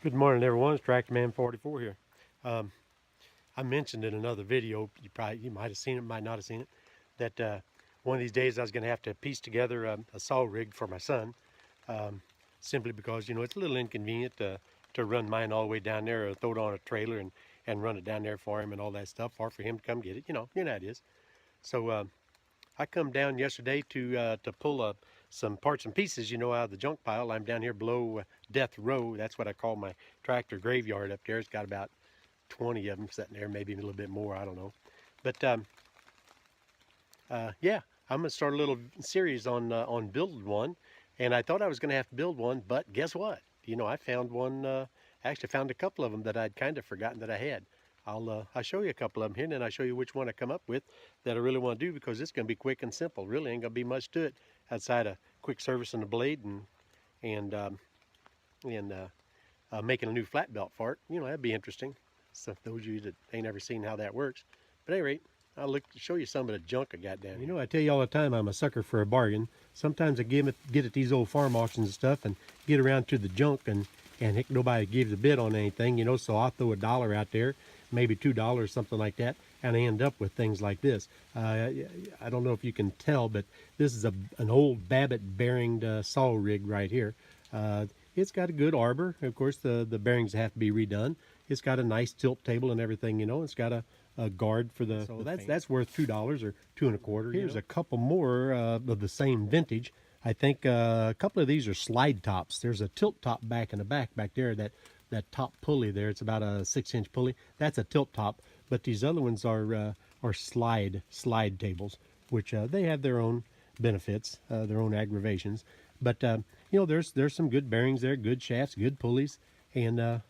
Good morning, everyone. It's Tractor Man 44 here. Um, I mentioned in another video, you might have seen it, might not have seen it, that one of these days I was going to have to piece together a saw rig for my son, um, simply because it's a little inconvenient to run mine all the way down there or throw it on a trailer and run it down there for him and all that stuff, or for him to come get it. You know how it is. So I come down yesterday to pull up some parts and pieces, out of the junk pile. I'm down here below Death Row. That's what I call my tractor graveyard up there. It's got about 20 of them sitting there, maybe a little bit more. I don't know. But yeah, I'm gonna start a little series on building one, and I thought I was gonna have to build one, but guess what? I found one. Actually, found a couple of them that I'd kind of forgotten that I had. I'll show you a couple of them here, and then I'll show you which one I come up with that I really want to do, because it's gonna be quick and simple. Really ain't gonna be much to it outside of quick servicing the blade and and making a new flat belt for it. That'd be interesting. So those of you that ain't ever seen how that works. But at any rate, I'll show you some of the junk I got down here. I tell you all the time I'm a sucker for a bargain. Sometimes I get at these old farm auctions and stuff and get around to the junk and heck, nobody gives a bid on anything, so I'll throw $1 out there, maybe $2, something like that, and I end up with things like this. I don't know if you can tell, but this is an old Babbitt bearing saw rig right here. It's got a good arbor. Of course, the bearings have to be redone. It's got a nice tilt table and everything, It's got a guard for the, so that's worth $2 or $2.25. Here's a couple more of the same vintage. I think a couple of these are slide tops. There's a tilt top back in the back there, that top pulley there. It's about a 6-inch pulley. That's a tilt top, but these other ones are slide tables, which they have their own benefits, their own aggravations. But there's some good bearings there, good shafts, good pulleys, and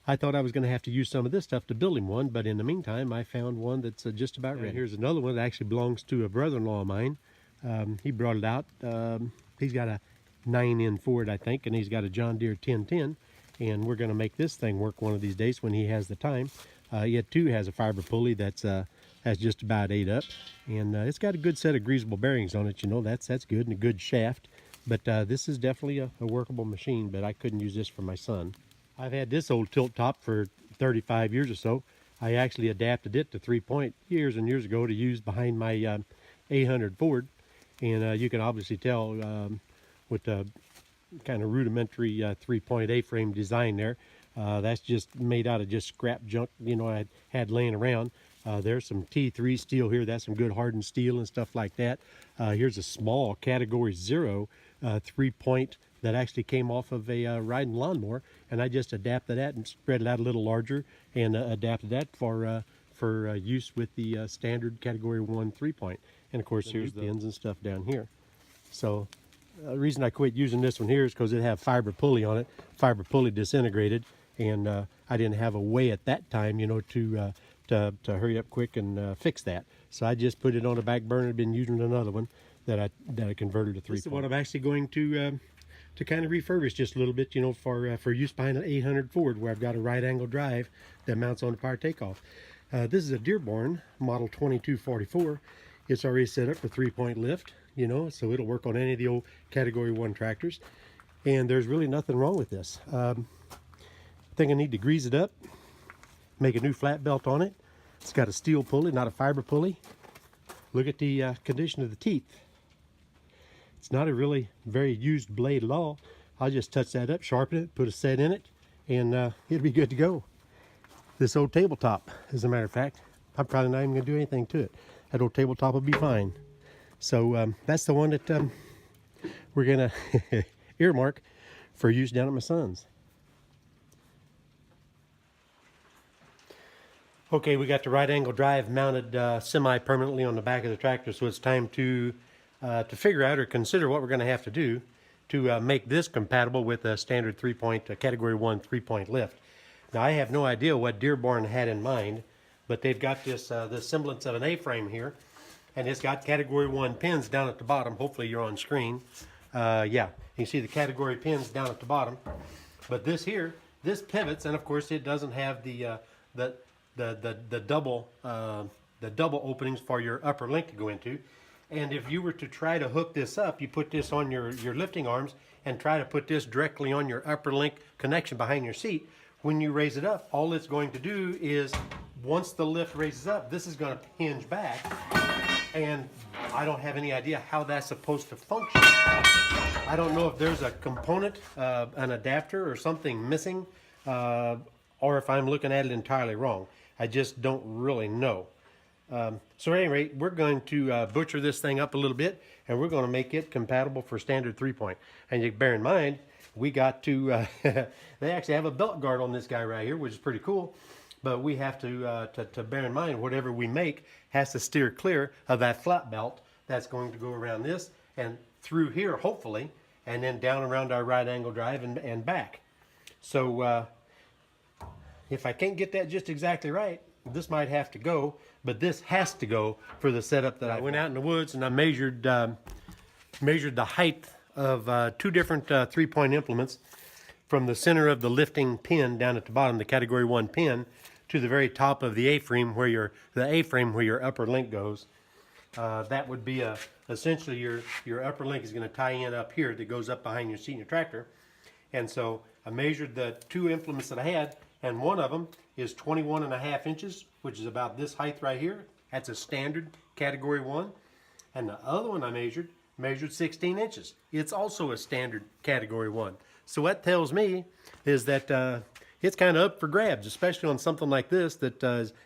I thought I was going to have to use some of this stuff to build him one, but in the meantime, I found one that's just about ready. Here's another one that actually belongs to a brother-in-law of mine. He brought it out. He's got a 9N Ford, I think, and he's got a John Deere 1010, and we're going to make this thing work one of these days when he has the time. It too has a fiber pulley that's just about 8 up, and it's got a good set of greasable bearings on it. That's good, and a good shaft. But this is definitely a workable machine, but I couldn't use this for my son. I've had this old tilt top for 35 years or so. I actually adapted it to 3-point years and years ago to use behind my 800 Ford. And you can obviously tell with the kind of rudimentary 3-point A-frame design there. That's just made out of just scrap junk, I had laying around. There's some T3 steel here. That's some good hardened steel and stuff like that. Here's a small Category 0 3-point that actually came off of a riding lawnmower, and I just adapted that and spread it out a little larger and adapted that for use with the standard Category 1 3-point. And of course, here's the pins and stuff down here. So the reason I quit using this one here is because it had fiber pulley on it. Fiber pulley disintegrated, and I didn't have a way at that time, to hurry up quick and fix that. So I just put it on the back burner. I've been using another one that I converted to 3-point. This is what I'm actually going to kind of refurbish just a little bit, for use behind an 800 Ford, where I've got a right angle drive that mounts on the power takeoff. This is a Dearborn model 2244. It's already set up for 3-point lift, so it'll work on any of the old Category 1 tractors. And there's really nothing wrong with this. I think I need to grease it up, make a new flat belt on it. It's got a steel pulley, not a fiber pulley. Look at the condition of the teeth. It's not a really very used blade at all. I'll just touch that up, sharpen it, put a set in it, and it'll be good to go. This old tabletop, as a matter of fact, I'm probably not even going to do anything to it. That old tabletop will be fine. So that's the one that we're going to earmark for use down at my son's. Okay, we got the right angle drive mounted semi-permanently on the back of the tractor, so it's time to figure out or consider what we're going to have to do to make this compatible with a standard 3-point, Category 1 3-point lift. Now, I have no idea what Dearborn had in mind, but they've got this semblance of an A-frame here, and it's got Category 1 pins down at the bottom. Hopefully you're on screen. Yeah, you can see the category pins down at the bottom. But this here, this pivots, and of course it doesn't have the double openings for your upper link to go into. And if you were to try to hook this up, you put this on your lifting arms and try to put this directly on your upper link connection behind your seat. When you raise it up, all it's going to do is, once the lift raises up, this is going to hinge back. And I don't have any idea how that's supposed to function. I don't know if there's a component, an adapter or something missing, or if I'm looking at it entirely wrong. I just don't really know. So at any rate, we're going to butcher this thing up a little bit, and we're going to make it compatible for standard 3-point. And you bear in mind, we got to, they actually have a belt guard on this guy right here, which is pretty cool. But we have to bear in mind, whatever we make has to steer clear of that flat belt that's going to go around this and through here, hopefully, and then down around our right angle drive and back. So if I can't get that just exactly right, this might have to go, but this has to go for the setup that I went out in the woods and I measured the height of 2 different 3-point implements from the center of the lifting pin down at the bottom, the category 1 pin, to the very top of the A-frame where your upper link goes. That would be essentially your upper link is going to tie in up here that goes up behind your seat in your tractor. And so I measured the 2 implements that I had, and one of them is 21.5 inches, which is about this height right here. That's a standard category 1. And the other one I measured 16 inches. It's also a standard category 1. So what tells me is that it's kind of up for grabs, especially on something like this that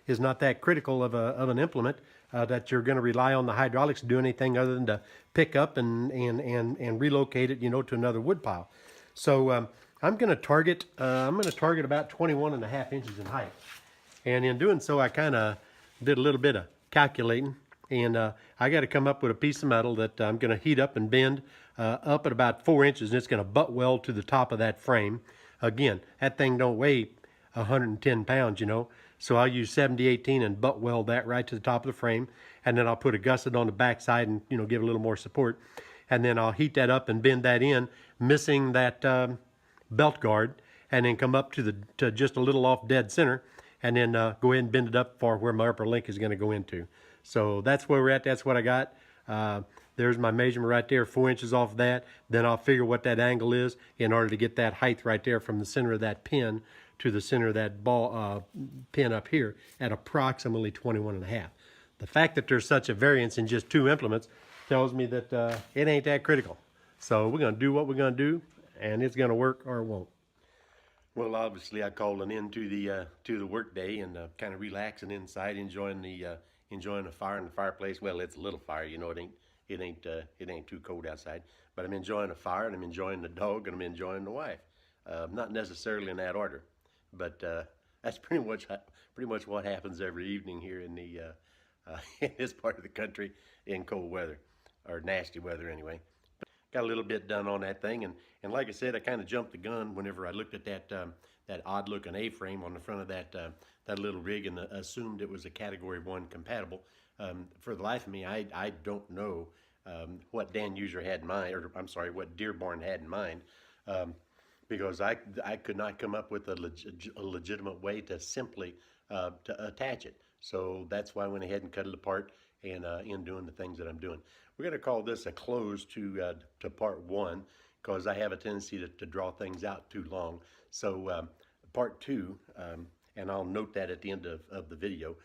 is not that critical of an implement that you're going to rely on the hydraulics to do anything other than to pick up and relocate it, to another wood pile. So I'm going to target about 21.5 inches in height. And in doing so, I kind of did a little bit of calculating, and I got to come up with a piece of metal that I'm going to heat up and bend up at about 4 inches, and it's going to butt weld to the top of that frame. Again, that thing don't weigh 110 pounds, so I'll use 70-18 and butt weld that right to the top of the frame, and then I'll put a gusset on the back side and give it a little more support, and then I'll heat that up and bend that in, missing that belt guard, and then come up to just a little off dead center, and then go ahead and bend it up for where my upper link is going to go into. So that's where we're at. That's what I got. There's my measurement right there, 4 inches off that. Then I'll figure what that angle is in order to get that height right there from the center of that pin to the center of that ball pin up here at approximately 21.5. The fact that there's such a variance in just 2 implements tells me that it ain't that critical. So we're going to do what we're going to do, and it's going to work or it won't. Well, obviously I called an end to the work day and kind of relaxing inside, enjoying the fire in the fireplace. Well, it's a little fire, it ain't too cold outside, but I'm enjoying the fire, and I'm enjoying the dog, and I'm enjoying the wife. Not necessarily in that order, but that's pretty much what happens every evening here in in this part of the country in cold weather, or nasty weather anyway. Got a little bit done on that thing, and like I said, I kind of jumped the gun whenever I looked at that odd looking A-frame on the front of that little rig and assumed it was a category 1 compatible. For the life of me, I don't know what Dan User had in mind, or I'm sorry, what Dearborn had in mind, because I could not come up with a legitimate way to simply to attach it. So that's why I went ahead and cut it apart, and in doing the things that I'm doing. We're going to call this a close to part 1, because I have a tendency to draw things out too long. So part 2, and I'll note that at the end of the video,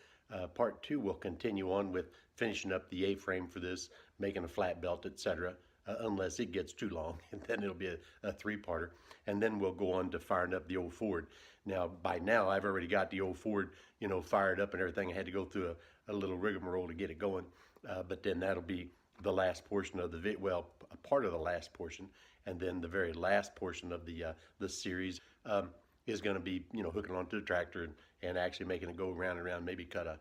part 2 will continue on with finishing up the A-frame for this, making a flat belt, etc., unless it gets too long, and then it'll be a 3-parter. And then we'll go on to firing up the old Ford. Now, by now, I've already got the old Ford, fired up and everything. I had to go through a little rigmarole to get it going, but then that'll be the last portion of the video, well, a part of the last portion, and then the very last portion of the series is going to be, hooking onto the tractor and actually making it go round and round, maybe cut a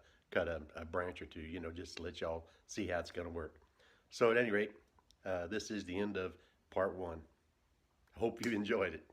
branch or two, just to let y'all see how it's going to work. So at any rate, this is the end of part 1. Hope you enjoyed it.